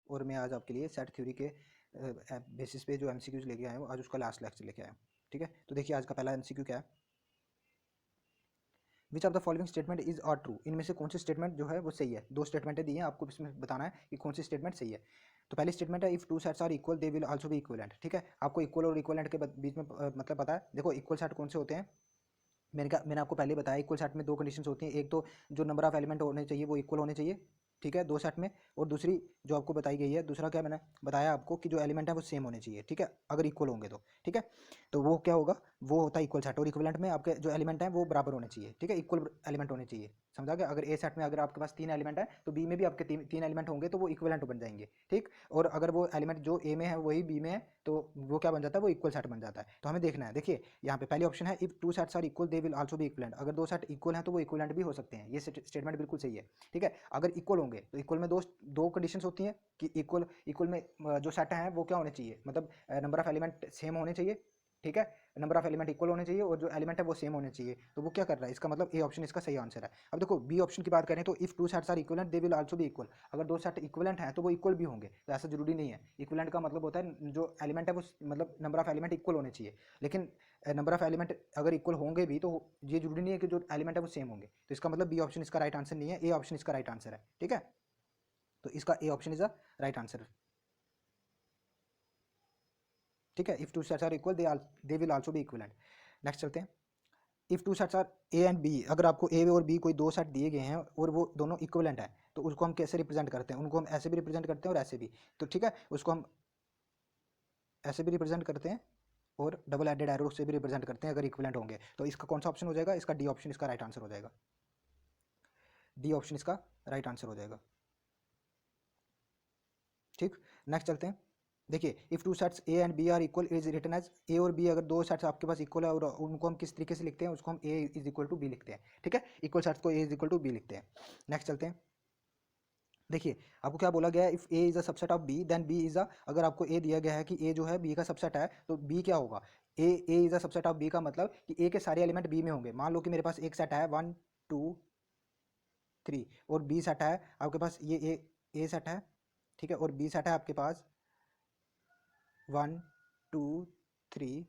और मैं आज आपके लिए सेट थ्योरी के बेसिस पे जो एमसीक्यूज लेके आया हूँ, आज उसका लास्ट लेक्चर लेके आया हूँ। ठीक है, तो देखिए आज का पहला एमसीक्यू क्या है, which of the following statement is are true, इनमें से कौन सी स्टेटमेंट जो है वो सही है। दो स्टेटमेंटें दी हैं, आपको इसमें बताना है कि कौन सी स्टेटमेंट सही है। तो पहली स्टेटमेंट है if two sets are equal they will also be equivalent. ठीक है, आपको इक्वल और इक्वलेंट के बीच में मतलब पता है। देखो इक्वल सेट कौन से होते हैं, मैंने आपको पहले बताया इक्वल सेट में दो कंडीशंस होती हैं। एक तो जो नंबर ऑफ एलिमेंट होने चाहिए वो इक्वल होने चाहिए, ठीक है, दो सेट में। और दूसरी जो आपको बताई गई है, दूसरा क्या मैंने बताया आपको कि जो एलिमेंट है वो सेम होने चाहिए, ठीक है, अगर इक्वल होंगे तो। ठीक है, तो वो क्या होगा, वो होता है इक्वल सेट। और इक्वलेंट में आपके जो एलिमेंट है वो बराबर होने चाहिए, ठीक है, इक्वल एलिमेंट होने चाहिए। समझा गया। अगर ए सेट में अगर आपके पास 3 एलिमेंट है तो बी में भी आपके तीन एलिमेंट होंगे तो वो इक्वलेंट बन जाएंगे। ठीक, और अगर वो एलिमेंट जो ए में है वही बी में है तो वो क्या बन जाता है, वो इक्वल सेट बन जाता है। तो हमें देखना है, देखिए यहाँ पे पहली ऑप्शन है if two sets are equal they will also be equivalent. अगर दो सेट इक्वल हैं तो वो इक्वलेंट भी हो सकते हैं, ये स्टेटमेंट बिल्कुल सही है। ठीक है, अगर इक्वल होंगे तो इक्वल में दो दो कंडीशंस होती हैं कि इक्वल इक्वल में जो सेट है वो क्या होने चाहिए, मतलब नंबर ऑफ एलिमेंट सेम होने चाहिए। ठीक है, नंबर ऑफ एलिमेंट इक्वल होने चाहिए और जो एलिमेंट है वो सेम होने चाहिए। तो वो क्या कर रहा है, इसका मतलब ए ऑप्शन इसका सही आंसर है। अब देखो बी ऑप्शन की बात करें तो if two sets are equivalent they will also be equal. अगर दो सेट इक्वलेंट हैं तो वो इक्वल भी होंगे, तो ऐसा जरूरी नहीं है। इक्वलेंट का मतलब होता है जो एलिमेंट है वो मतलब नंबर ऑफ एलिमेंट इक्वल होने चाहिए, लेकिन नंबर ऑफ एलिमेंट अगर इक्वल होंगे भी तो ये जरूरी नहीं है कि जो एलिमेंट है वो सेम होंगे। तो इसका मतलब बी ऑप्शन इसका राइट आंसर नहीं है, ए ऑप्शन इसका राइट आंसर है। ठीक है, तो इसका A option is a right answer. ठीक है, if two sets are equal they will also be equivalent. Next चलते हैं, if two sets are A and B. अगर आपको ए और बी कोई दो सेट दिए गए हैं और वो दोनों इक्वलेंट हैं तो उसको हम कैसे रिप्रेजेंट करते हैं, उनको हम ऐसे भी रिप्रेजेंट करते हैं और ऐसे भी। तो ठीक है, उसको हम ऐसे भी रिप्रेजेंट करते हैं और डबल एडेड एरो से भी रिप्रेजेंट करते हैं अगर इक्वलेंट होंगे। तो इसका कौन सा ऑप्शन हो जाएगा, इसका डी ऑप्शन इसका राइट आंसर हो जाएगा। डी ऑप्शन इसका राइट आंसर हो जाएगा। ठीक, नेक्स्ट चलते हैं, देखिए if two sets A and B are equal is written as. A और बी अगर दो सेट्स आपके पास इक्वल है और उनको हम किस तरीके से लिखते हैं, उसको हम ए इज इक्वल टू बी लिखते हैं। ठीक है, इक्वल सेट्स को ए इज इक्वल टू बी लिखते हैं। नेक्स्ट चलते हैं, देखिए आपको क्या बोला गया है, if A is a subset of B then B is a. अगर आपको ए दिया गया है कि ए जो है बी का सबसेट है तो बी क्या होगा, A is a subset of B का मतलब कि ए के सारे एलिमेंट बी में होंगे। मान लो कि मेरे पास एक सेट है 1 2 3 और बी सेट है आपके पास, ये ए सेट है, ठीक है, और बी सेट है आपके पास 1 2 3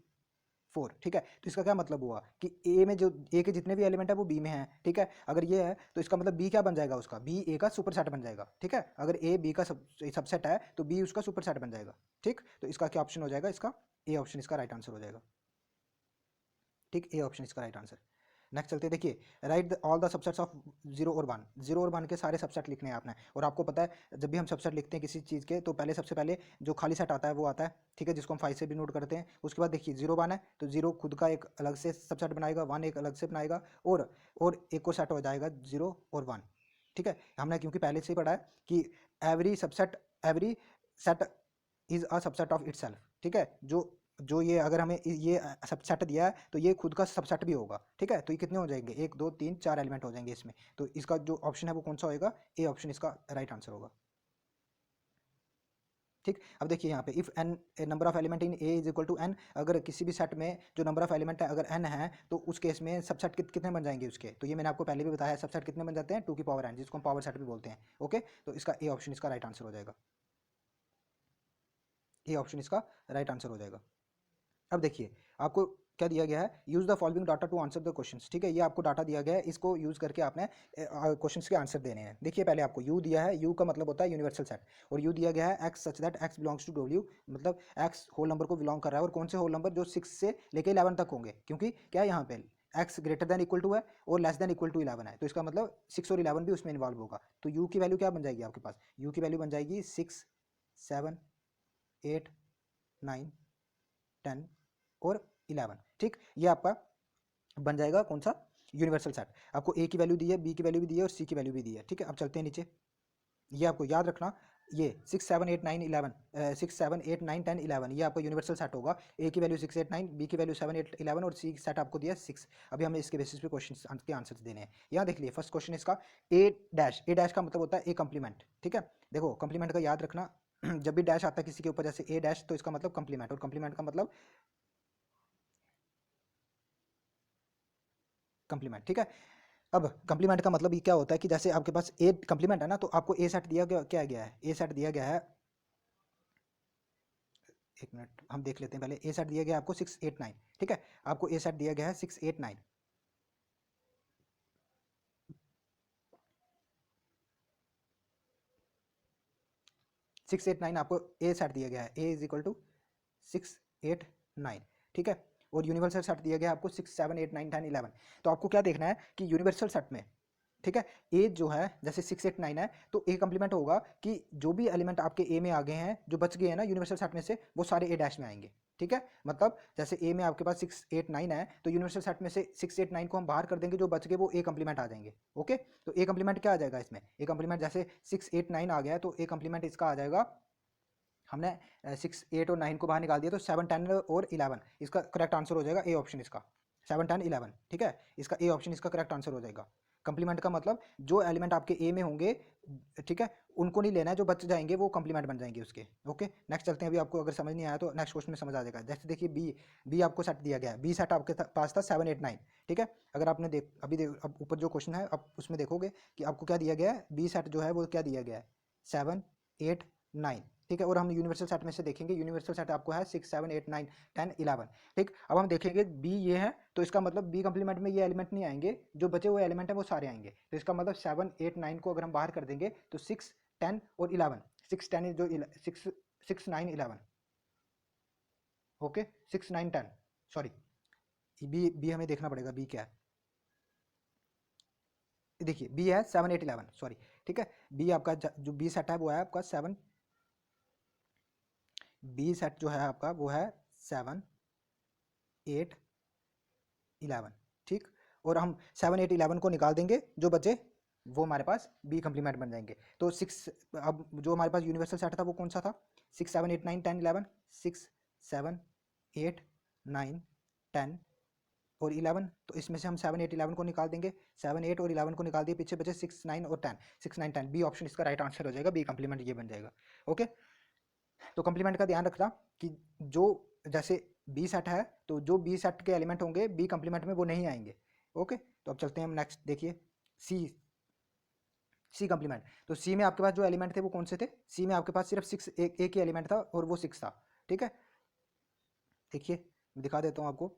4। ठीक है, तो इसका क्या मतलब हुआ कि ए में जो ए के जितने भी एलिमेंट है वो बी में है। ठीक है, अगर ये है तो इसका मतलब बी क्या बन जाएगा, उसका बी ए का सुपर सेट बन जाएगा। ठीक है, अगर ए बी का सबसेट है तो बी उसका सुपर सेट बन जाएगा। ठीक, तो इसका क्या ऑप्शन हो जाएगा, इसका ए ऑप्शन इसका राइट आंसर हो जाएगा। ठीक, ए ऑप्शन इसका राइट आंसर। नेक्स्ट चलते हैं, देखिए right all the subsets of 0 और 1। 0 और 1 के सारे सबसेट लिखने हैं आपने। और आपको पता है जब भी हम सबसेट लिखते हैं किसी चीज़ के तो पहले सबसे पहले जो खाली सेट आता है वो आता है, ठीक है, जिसको हम 5 से भी नोट करते हैं। उसके बाद देखिए 0 1 है तो 0 खुद का एक अलग से सबसेट बनाएगा, 1 एक अलग से बनाएगा और एक और सेट हो जाएगा 0 और 1। ठीक है, हमने क्योंकि पहले से ही पढ़ा है कि every set is a subset of itself. ठीक है, जो जो ये अगर हमें ये सबसेट दिया है तो ये खुद का सबसेट भी होगा। ठीक है, तो ये कितने हो जाएंगे, 1 2 3 4 एलिमेंट हो जाएंगे इसमें। तो इसका जो ऑप्शन है वो कौन सा होएगा, ए ऑप्शन इसका राइट आंसर होगा। ठीक, अब देखिए यहाँ पे if n number of element in A is equal to n. अगर किसी भी सेट में जो नंबर ऑफ एलिमेंट है अगर एन है तो उस केस में सबसेट कितने बन जाएंगे उसके। तो ये मैंने आपको पहले भी बताया है, सबसेट कितने बन जाते हैं 2 की पावर एन, जिसको हम पावर सेट भी बोलते हैं। ओके, तो इसका ए ऑप्शन इसका राइट आंसर हो जाएगा। ए ऑप्शन इसका राइट आंसर हो जाएगा। अब देखिए आपको क्या दिया गया है, use the following data to answer the questions. ठीक है, ये आपको डाटा दिया गया है, इसको यूज करके आपने क्वेश्चंस के आंसर देने हैं। देखिए पहले आपको यू दिया है, यू का मतलब होता है यूनिवर्सल सेट, और यू दिया गया है x such that x belongs to W, मतलब एक्स होल नंबर को बिलोंग कर रहा है। और कौन से होल नंबर, जो 6 से लेकर 11 तक होंगे, क्योंकि क्या है यहाँ पे x greater than equal to है और लेस देन इक्वल टू 11 है, तो इसका मतलब 6 और 11 भी उसमें इन्वॉल्व होगा। तो यू की वैल्यू क्या बन जाएगी आपके पास, यू की वैल्यू बन जाएगी 6 7 8 9 10 और 11। ठीक, ये आपका बन जाएगा कौन सा, यूनिवर्सल सेट। आपको ए की वैल्यू दी है, बी की वैल्यू भी दी है और सी की वैल्यू भी दी है। ठीक है, अब चलते हैं नीचे, ये आपको याद रखना, ये 6 7 8 9 11 6 7 8 9 10 11 ये आपका यूनिवर्सल सेट होगा। ए की वैल्यू 6 8 9, बी की वैल्यू 7 8 11 और सी सेट आपको दिया 6। अभी हमें इसके बेसिस पे क्वेश्चन के आंसर्स देने हैं। यहाँ देख लिए फर्स्ट क्वेश्चन इसका ए डैश का मतलब होता है ए कंप्लीमेंट। ठीक है, देखो कंप्लीमेंट का याद रखना जब भी डैश आता है किसी के ऊपर जैसे ए डैश तो इसका मतलब कंप्लीमेंट, और कंप्लीमेंट का मतलब कंप्लीमेंट। ठीक है, अब कंप्लीमेंट का मतलब ये क्या होता है कि जैसे आपके पास ए कंप्लीमेंट है ना, तो आपको ए सेट दिया गया, क्या गया है, ए सेट दिया गया है एक मिनट हम देख लेते हैं पहले। ए सेट दिया गया आपको 689, ठीक है, आपको ए सेट दिया गया है 689। 689 आपको ए सेट दिया गया है, ए इज इक्वल टू 689, ठीक है। और यूनिवर्सल सेट दिया गया है आपको 6 7 8 9 10 11। तो आपको क्या देखना है कि यूनिवर्सल सेट में, ठीक है, ए जो है जैसे 689 है तो ए कंप्लीमेंट होगा कि जो भी एलिमेंट आपके ए में आ गए हैं, जो बच गए हैं ना यूनिवर्सल सेट में से, वो सारे ए डैश में आएंगे, ठीक है। मतलब जैसे ए में आपके पास 689 है तो यूनिवर्सल सेट में से 689 को हम बाहर कर देंगे, जो बच गए वो ए कंप्लीमेंट आ जाएंगे, ओके। तो ए कंप्लीमेंट क्या आ जाएगा इसमें, ए कंप्लीमेंट जैसे 689 आ गया है तो ए कंप्लीमेंट इसका आ जाएगा, हमने 6 8 और 9 को बाहर निकाल दिया तो 7 10 और 11, इसका करेक्ट आंसर हो जाएगा ए ऑप्शन इसका, 7 10 11, ठीक है, इसका ए ऑप्शन इसका करेक्ट आंसर हो जाएगा। कंप्लीमेंट का मतलब जो एलिमेंट आपके ए में होंगे, ठीक है, उनको नहीं लेना है, जो बच जाएंगे वो कंप्लीमेंट बन जाएंगे उसके, ओके। नेक्स्ट चलते हैं। अभी आपको अगर समझ नहीं आया तो नेक्स्ट क्वेश्चन में समझ आ जाएगा। जैसे देखिए बी, बी आपको सेट दिया गया है, बी सेट आपके पास था 7 8 9, ठीक है। अगर आपने अब ऊपर जो क्वेश्चन है आप उसमें देखोगे कि आपको क्या दिया गया है, बी सेट जो है वो क्या दिया गया है 7 8 9, ठीक है। और हम यूनिवर्सल सेट में से देखेंगे, यूनिवर्सल सेट आपको है 6 7 8 9 10 11, ठीक। अब हम देखेंगे बी ये है तो इसका मतलब बी कंप्लीमेंट में ये एलिमेंट नहीं आएंगे, जो बचे हुए एलिमेंट है वो सारे आएंगे। तो इसका मतलब 7 8 9 को अगर हम बाहर कर देंगे तो 6 10 और 11, 6 10 जो 6 6 9 11, ओके, 6 9 10, सॉरी बी, बी हमें देखना पड़ेगा बी क्या है। देखिए बी है 7 8 11, सॉरी, ठीक है। बी आपका जो बी सेट है वो है आपका 7, बी सेट जो है आपका वो है 7 8 11, ठीक। और हम 7 8 11 को निकाल देंगे, जो बचे वो हमारे पास बी कंप्लीमेंट बन जाएंगे। तो 6, अब जो हमारे पास यूनिवर्सल सेट था वो कौन सा था, 6 7 8 9 10 11, 6 7 8 9 10 और 11। तो इसमें से हम 7 8 11 को निकाल देंगे, 7 8 और 11 को निकाल दिए, पीछे बचे 6 9 और 10, 6 9 10, बी ऑप्शन इसका राइट आंसर हो जाएगा, बी कंप्लीमेंट ये बन जाएगा, ओके। तो कंप्लीमेंट का ध्यान रखना कि जो जैसे बी सेट है तो जो बी सेट के एलिमेंट होंगे बी कंप्लीमेंट में वो नहीं आएंगे, ओके। तो अब चलते हैं हम नेक्स्ट, देखिए सी, सी कंप्लीमेंट। तो सी में आपके पास जो एलिमेंट थे वो कौन से थे, सी में आपके पास सिर्फ 6 एक ही एलिमेंट था और वो 6 था, ठीक है। देखिए मैं दिखा देता हूँ आपको,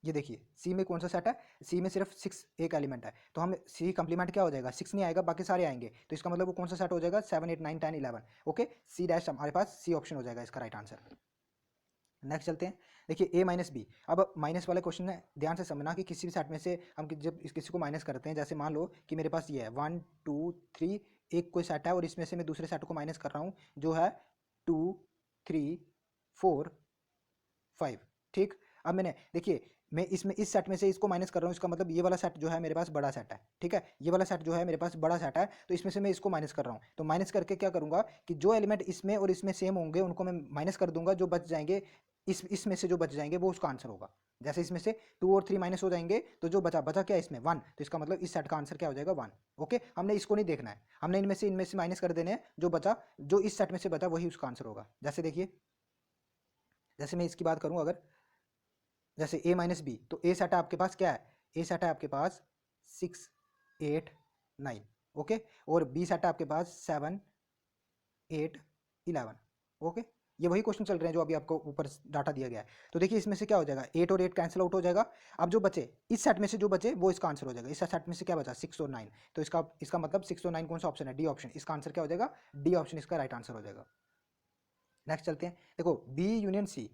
ये देखिए सी में कौन सा सेट है, सी में सिर्फ 6 एक एलिमेंट है, तो हम सी कंप्लीमेंट क्या हो जाएगा, 6 नहीं आएगा, बाकी सारे आएंगे, तो इसका मतलब वो कौन सा सेट हो जाएगा 7 8 9 10 11, ओके। सी डैश हमारे पास सी ऑप्शन हो जाएगा इसका राइट आंसर। नेक्स्ट चलते हैं। देखिए ए माइनस बी, अब माइनस वाले क्वेश्चन में ध्यान से समझना कि किसी भी सेट में से हम जब किसी को माइनस करते हैं, जैसे मान लो कि मेरे पास ये है 1 2 3, एक कोई सेट है और इसमें से मैं दूसरे सेट को माइनस कर रहा हूँ जो है 2 3 4 5, ठीक। अब मैंने देखिए मैं इसमें इस सेट में से इसको माइनस कर रहा हूँ, इसका मतलब ये वाला सेट जो है मेरे पास बड़ा सेट है, ठीक है, ये वाला सेट जो है मेरे पास बड़ा सेट है, तो इसमें से मैं इसको माइनस कर रहा हूँ। तो माइनस करके क्या करूँगा कि जो एलिमेंट इसमें और इसमें सेम होंगे उनको मैं माइनस कर दूंगा, जो बच जाएंगे इसमें से जो बच जाएंगे वो उसका आंसर होगा। जैसे इसमें से 2 और 3 माइनस हो जाएंगे तो जो बचा बचा क्या इसमें 1, तो इसका मतलब इस सेट का आंसर क्या हो जाएगा 1, ओके। हमने इसको नहीं देखना है, हमने इनमें से माइनस कर देने हैं, जो बचा जो इस सेट में से बचा वही उसका आंसर होगा। जैसे देखिए, जैसे मैं इसकी बात करूँ अगर, जैसे ए माइनस बी, तो ए सेट है आपके पास क्या है, ए सेट है आपके पास 6 8 9, ओके। और बी सेट है आपके पास 7 8 11, ओके। ये वही क्वेश्चन चल रहे हैं जो अभी आपको ऊपर डाटा दिया गया है। तो देखिए इसमें से क्या हो जाएगा, 8 और 8 कैंसिल आउट हो जाएगा। अब जो बचे इस सेट में से जो बचे वो इसका आंसर हो जाएगा। इस सेट में से क्या बचा 6 और 9, तो इसका इसका मतलब 6 और 9 कौन सा ऑप्शन है, डी ऑप्शन, इसका आंसर क्या हो जाएगा, डी ऑप्शन इसका राइट आंसर हो जाएगा। नेक्स्ट चलते हैं। देखो बी यूनियन सी,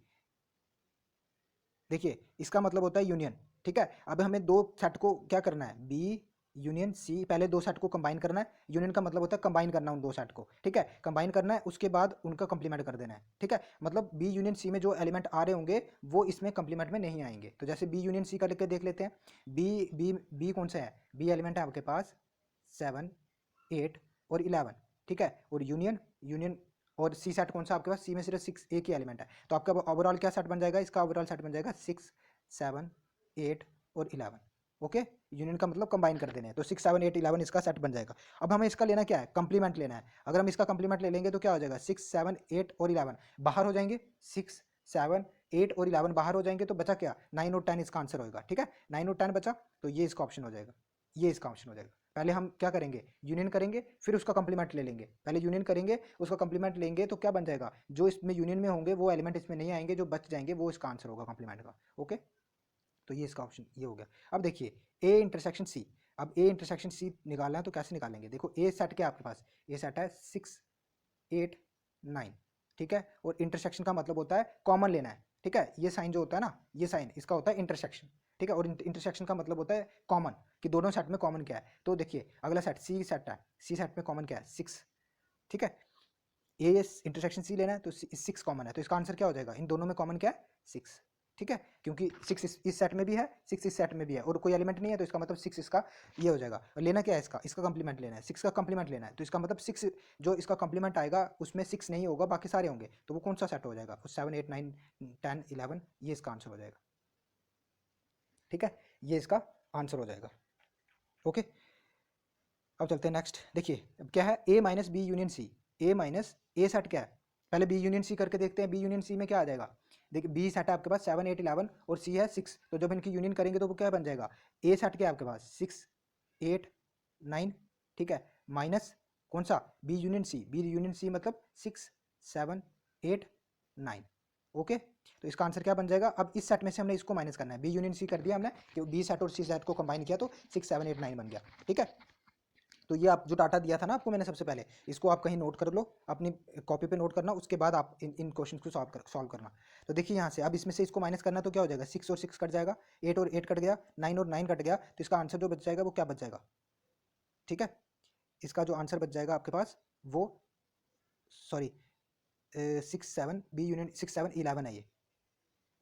देखिए इसका मतलब होता है यूनियन, ठीक है। अब हमें दो सेट को क्या करना है, बी यूनियन सी, पहले दो सेट को कंबाइन करना है। यूनियन का मतलब होता है कंबाइन करना उन दो सेट को, ठीक है, कंबाइन करना है, उसके बाद उनका कंप्लीमेंट कर देना है, ठीक है। मतलब बी यूनियन सी में जो एलिमेंट आ रहे होंगे वो इसमें कंप्लीमेंट में नहीं आएंगे। तो जैसे बी यूनियन सी का लिख के देख लेते हैं। बी बी बी कौन सा है, बी एलिमेंट है आपके पास 7 8 और 11, ठीक है। और यूनियन यूनियन और सी सेट कौन सा आपके पास, सी में सिर्फ 6 एक ही एलिमेंट है, तो आपका ओवरऑल क्या सेट बन जाएगा, इसका ओवरऑल सेट बन जाएगा 6 7 8 और 11, ओके। यूनियन का मतलब कंबाइन कर देने हैं, तो 6 7 8 11 इसका सेट बन जाएगा। अब हमें इसका लेना क्या है, कंप्लीमेंट लेना है। अगर हम इसका कंप्लीमेंट ले लेंगे तो क्या हो जाएगा, 6 7 8 और 11 बाहर हो जाएंगे, 6 7 8 और 11 बाहर हो जाएंगे, तो बचा क्या 9 और 10 इसका आंसर होगा, ठीक है। 9 और 10 बचा, तो ये इसका ऑप्शन हो जाएगा, ये इसका ऑप्शन हो जाएगा। पहले हम क्या करेंगे, यूनियन करेंगे, फिर उसका कंप्लीमेंट ले लेंगे। पहले यूनियन करेंगे, उसका कंप्लीमेंट लेंगे, तो क्या बन जाएगा, जो इसमें यूनियन में होंगे वो एलिमेंट इसमें नहीं आएंगे, जो बच जाएंगे वो इसका आंसर होगा कंप्लीमेंट का। ओके, तो ये इसका ऑप्शन ये हो गया। अब देखिए ए इंटरसेक्शन सी, अब ए इंटरसेक्शन सी निकालना है तो कैसे निकालेंगे, देखो ए सेट क्या है आपके पास, ए सेट है 6 8 9, ठीक है, और इंटरसेक्शन का मतलब होता है कॉमन लेना है, ठीक है, ये साइन जो होता है ना, ये साइन इसका होता है इंटरसेक्शन, ठीक है, और इंटरसेक्शन का मतलब होता है कॉमन, कि दोनों सेट में कॉमन क्या है। तो देखिए अगला सेट सी सेट है, सी सेट में कॉमन क्या है 6, ठीक है, ए इंटरसेक्शन सी लेना है तो 6 कॉमन है, तो इसका आंसर क्या हो जाएगा, इन दोनों में कॉमन क्या है 6, ठीक है, क्योंकि 6 इस सेट में भी है, 6 इस सेट में भी है, और कोई एलिमेंट नहीं है, तो इसका मतलब 6 इसका ये हो जाएगा। और लेना क्या है इसका, इसका कंप्लीमेंट लेना है, 6 का कंप्लीमेंट लेना है, तो इसका मतलब 6 जो इसका कंप्लीमेंट आएगा उसमें 6 नहीं होगा, बाकी सारे होंगे, तो वो कौन सा सेट हो जाएगा, 7 8 9 10 11, ये इसका आंसर हो जाएगा, ठीक है, ये इसका आंसर हो जाएगा। ओके, अब चलते हैं नेक्स्ट। देखिए अब क्या है, ए माइनस बी यूनियन सी, ए माइनस ए सेट क्या है, पहले बी यूनियन सी करके देखते हैं, बी यूनियन सी में क्या आ जाएगा, देखिए बी सेट है आपके पास 7 8 11 और सी है 6, तो जब इनकी यूनियन करेंगे तो वो क्या बन जाएगा, ए सेट क्या है आपके पास 6 8 9, ठीक है, माइनस कौन सा, B union C, B union C मतलब 6 7 8 9। ओके, तो इसका आंसर क्या बन जाएगा, अब इस सेट में से हमने इसको माइनस करना है, बी यूनियन सी कर दिया हमने, कि बी सेट और सी सेट को कंबाइन किया तो 6 7 8 9 बन गया, ठीक है। तो ये आप जो डाटा दिया था ना आपको मैंने सबसे पहले, इसको आप कहीं नोट कर लो, अपनी कॉपी पे नोट करना, उसके बाद आप इन क्वेश्चन को सॉल्व करना। तो देखिए यहाँ से अब इसमें से इसको माइनस करना, तो क्या हो जाएगा, 6 और 6 कट जाएगा, 8 और 8 कट गया, 9 और 9 कट गया, तो इसका आंसर जो बच जाएगा वो क्या बच जाएगा, ठीक है, इसका जो आंसर बच जाएगा आपके पास वो, सॉरी 6 7 बी यूनियन 6 7 11 है ये।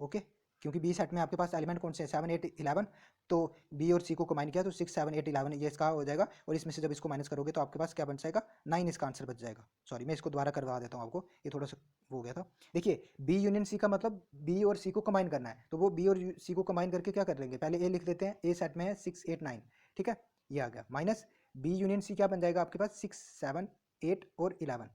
ओके, क्योंकि बी सेट में आपके पास एलिमेंट कौन से हैं 7 8 11, तो बी और सी को कंबाइन किया तो 6 7 8 11 ये इसका हो जाएगा, और इसमें से जब इसको माइनस करोगे तो आपके पास क्या बन जाएगा 9, इसका आंसर बच जाएगा। सॉरी मैं इसको दोबारा करवा देता हूँ आपको, ये थोड़ा सा वो हो गया था। देखिए बी यूनियन सी का मतलब बी और सी को कंबाइन करना है, तो वो बी और सी को कंबाइन करके क्या कर लेंगे, पहले ए लिख देते हैं, ए सेट में है 6 8 9, ठीक है, ये आ गया, माइनस बी यूनियन सी क्या बन जाएगा आपके पास 6 7 8 और 11,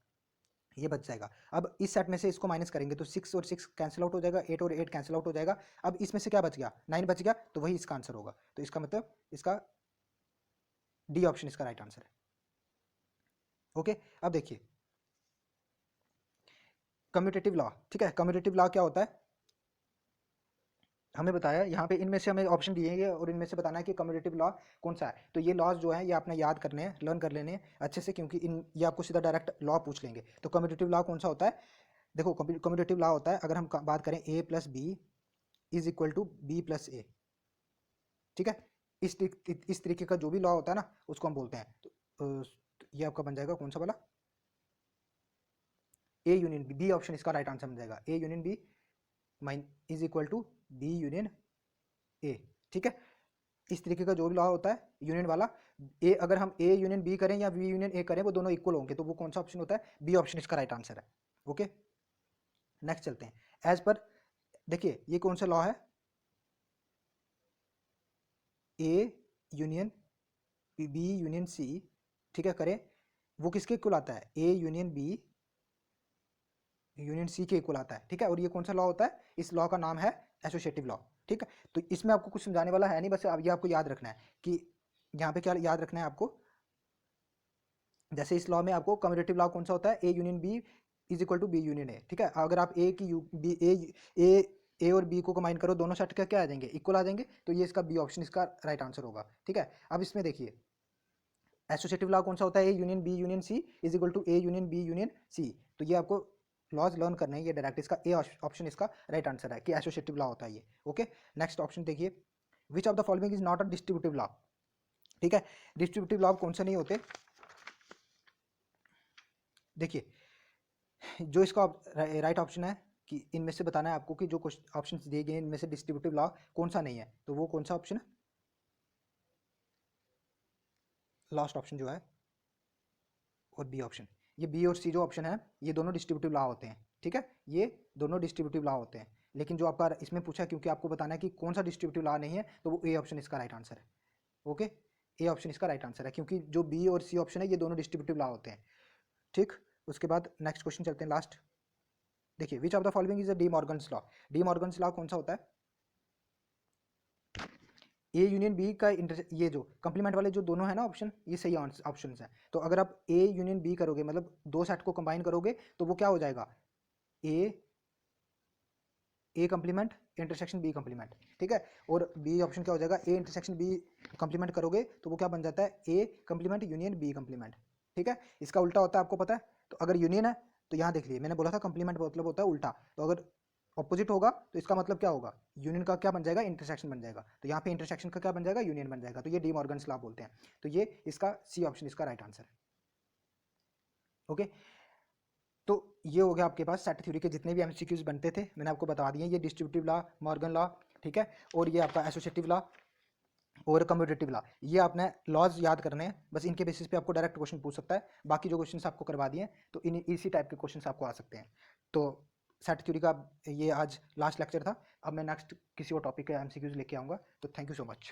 ये बच जाएगा। अब इस सेट में से इसको माइनस करेंगे तो 6 और 6 कैंसिल आउट हो जाएगा, 8 और 8 कैंसिल आउट हो जाएगा, अब इसमें से क्या बच गया 9 बच गया, तो वही इसका आंसर होगा, तो इसका मतलब इसका डी ऑप्शन इसका राइट आंसर है। ओके, अब देखिए कम्यूटेटिव लॉ, ठीक है, कम्यूटेटिव लॉ क्या होता है, हमें बताया यहाँ पे, इनमें से हमें ऑप्शन दिए हैं और इनमें से बताना है कि कम्यूटेटिव लॉ कौन सा है। तो ये लॉज जो है ये आपने याद करने हैं, लर्न कर लेने हैं अच्छे से, क्योंकि इन ये आपको सीधा डायरेक्ट लॉ पूछ लेंगे। तो कम्यूटेटिव लॉ कौन सा होता है, देखो कम्यूटेटिव लॉ होता है, अगर हम बात करें A plus B is equal to B plus A, ठीक है, इस तरीके का जो भी लॉ होता है ना उसको हम बोलते हैं। तो ये आपका बन जाएगा कौन सा वाला, A union B, B option इसका राइट आंसर बन जाएगा, ए यूनियन बी माइन is equal to B union A, ठीक है, इस तरीके का जो भी लॉ होता है यूनियन वाला, ए अगर हम ए यूनियन बी करें या बी यूनियन ए करें वो दोनों इक्वल होंगे, तो वो कौन सा ऑप्शन होता है, बी ऑप्शन इसका राइट आंसर है। ओके, नेक्स्ट चलते हैं, एज पर देखिए ये कौन सा लॉ है, A union B union C, ठीक है, करें वो किसके इक्वल आता है, A union B union C के इक्वल आता है, ठीक है, और ये कौन सा लॉ होता है, इस लॉ का नाम है एसोसिएटिव लॉ, ठीक है। तो इसमें आपको कुछ समझाने वाला है नहीं, बस अब ये आपको याद रखना है कि यहाँ पे क्या याद रखना है आपको, जैसे इस लॉ में आपको कम्यूटेटिव लॉ कौन सा होता है, A union B is equal to B union A, ठीक है, अगर आप ए की यू बी ए और बी को कंबाइन करो दोनों सेट का क्या आ जाएंगे, इक्वल आ जाएंगे, तो ये इसका बी ऑप्शन इसका राइट आंसर होगा, ठीक है। अब इसमें देखिए एसोसिएटिव लॉ कौन सा होता है, A union B union C is equal to A union B union C, तो ये आपको लॉज लर्न करना है, ये डायरेक्ट इसका ए ऑप्शन इसका राइट आंसर है कि एसोसिएटिव लॉ होता है ये। ओके, नेक्स्ट ऑप्शन देखिए, विच of the following is not a distributive law, ठीक है, डिस्ट्रीब्यूटिव लॉ कौन से नहीं होते, देखिए जो इसका राइट ऑप्शन है कि इनमें से बताना है आपको कि जो ऑप्शन दिए गए इनमें से डिस्ट्रीब्यूटिव लॉ कौन सा नहीं है, तो वो कौन सा ऑप्शन है, लास्ट ऑप्शन जो है और बी ऑप्शन, ये बी और सी जो ऑप्शन है ये दोनों डिस्ट्रीब्यूटिव लॉ होते हैं, ठीक है, ये दोनों डिस्ट्रीब्यूटिव लॉ होते हैं, लेकिन जो आपका इसमें पूछा क्योंकि आपको बताना है कि कौन सा डिस्ट्रीब्यूटिव लॉ नहीं है, तो वो ए ऑप्शन इसका राइट आंसर है। ओके, ए ऑप्शन इसका राइट आंसर है, क्योंकि जो बी और सी ऑप्शन है ये दोनों डिस्ट्रीब्यूटिव लॉ होते हैं, ठीक। उसके बाद नेक्स्ट क्वेश्चन चलते हैं लास्ट, देखिए विच of the following is a D Morgan's law, D Morgan's law कौन सा होता है, ए यूनियन बी का ये जो कंप्लीमेंट वाले जो दोनों है ना ऑप्शन, ये सही ऑप्शन है। तो अगर आप ए यूनियन बी करोगे, मतलब दो सेट को कंबाइन करोगे, तो वो क्या हो जाएगा, ए कंप्लीमेंट इंटरसेक्शन बी कंप्लीमेंट, ठीक है। और बी ऑप्शन क्या हो जाएगा, ए इंटरसेक्शन बी कंप्लीमेंट करोगे तो वो क्या बन जाता है, ए कंप्लीमेंट यूनियन बी कंप्लीमेंट, ठीक है। इसका उल्टा होता है, आपको पता है। तो अगर यूनियन है तो यहाँ देख लिए, मैंने बोला था कंप्लीमेंट मतलब होता है उल्टा, तो अगर ऑपोजिट होगा तो इसका मतलब क्या होगा, यूनियन का क्या बन जाएगा, इंटरसेक्शन बन जाएगा। तो यहाँ पे इंटरसेक्शन का क्या बन जाएगा, यूनियन बन जाएगा। तो ये डी मॉर्गन्स लॉ बोलते हैं। तो ये इसका सी ऑप्शन इसका राइट आंसर है। ओके, तो ये हो गया आपके पास सेट थ्योरी के जितने भी एमसीक्यूज बनते थे, मैंने आपको बता दिए। ये डिस्ट्रीब्यूटिव लॉ, मॉर्गन लॉ, ठीक है, और ये आपका एसोसिएटिव लॉ और कम्यूटेटिव लॉ, ये आपने लॉज याद करने हैं बस। इनके बेसिस पे आपको डायरेक्ट क्वेश्चन पूछ सकता है। बाकी जो क्वेश्चन आपको करवा दिए, तो इन इसी टाइप के क्वेश्चन आपको आ सकते हैं। तो सेट थ्योरी का ये आज लास्ट लेक्चर था। अब मैं नेक्स्ट किसी और टॉपिक के एमसीक्यूज लेके आऊँगा। तो थैंक यू सो मच।